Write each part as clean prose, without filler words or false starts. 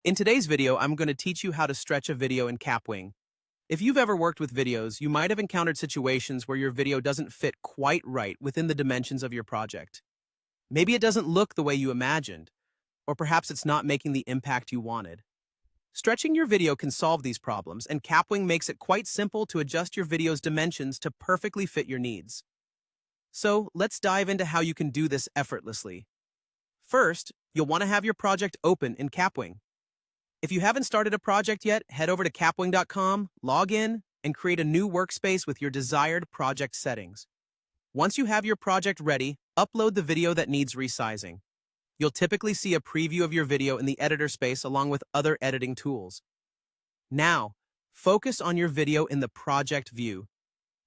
In today's video, I'm going to teach you how to stretch a video in Kapwing. If you've ever worked with videos, you might have encountered situations where your video doesn't fit quite right within the dimensions of your project. Maybe it doesn't look the way you imagined, or perhaps it's not making the impact you wanted. Stretching your video can solve these problems, and Kapwing makes it quite simple to adjust your video's dimensions to perfectly fit your needs. So, let's dive into how you can do this effortlessly. First, you'll want to have your project open in Kapwing. If you haven't started a project yet, head over to kapwing.com, log in, and create a new workspace with your desired project settings. Once you have your project ready, upload the video that needs resizing. You'll typically see a preview of your video in the editor space along with other editing tools. Now, focus on your video in the project view.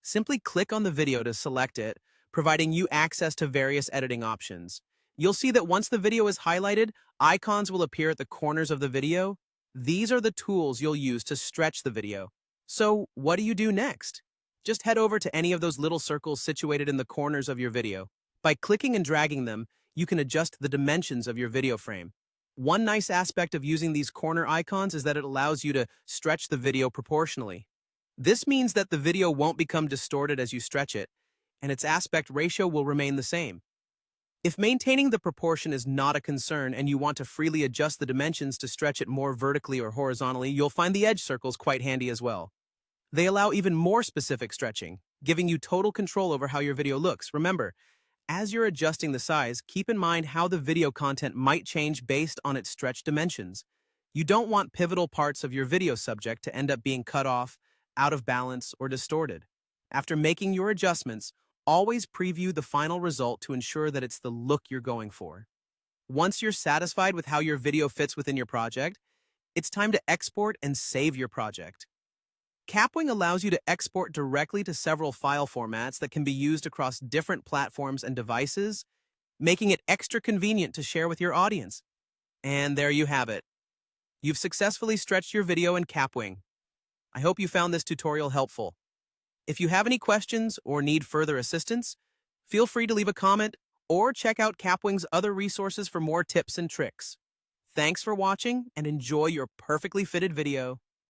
Simply click on the video to select it, providing you access to various editing options. You'll see that once the video is highlighted, icons will appear at the corners of the video. These are the tools you'll use to stretch the video. So, what do you do next? Just head over to any of those little circles situated in the corners of your video. By clicking and dragging them, you can adjust the dimensions of your video frame. One nice aspect of using these corner icons is that it allows you to stretch the video proportionally. This means that the video won't become distorted as you stretch it, and its aspect ratio will remain the same. If maintaining the proportion is not a concern and you want to freely adjust the dimensions to stretch it more vertically or horizontally, you'll find the edge circles quite handy as well. They allow even more specific stretching, giving you total control over how your video looks. Remember, as you're adjusting the size, keep in mind how the video content might change based on its stretched dimensions. You don't want pivotal parts of your video subject to end up being cut off, out of balance, or distorted. After making your adjustments, always preview the final result to ensure that it's the look you're going for. Once you're satisfied with how your video fits within your project, it's time to export and save your project. Kapwing allows you to export directly to several file formats that can be used across different platforms and devices, making it extra convenient to share with your audience. And there you have it. You've successfully stretched your video in Kapwing. I hope you found this tutorial helpful. If you have any questions or need further assistance, feel free to leave a comment or check out Kapwing's other resources for more tips and tricks. Thanks for watching and enjoy your perfectly fitted video.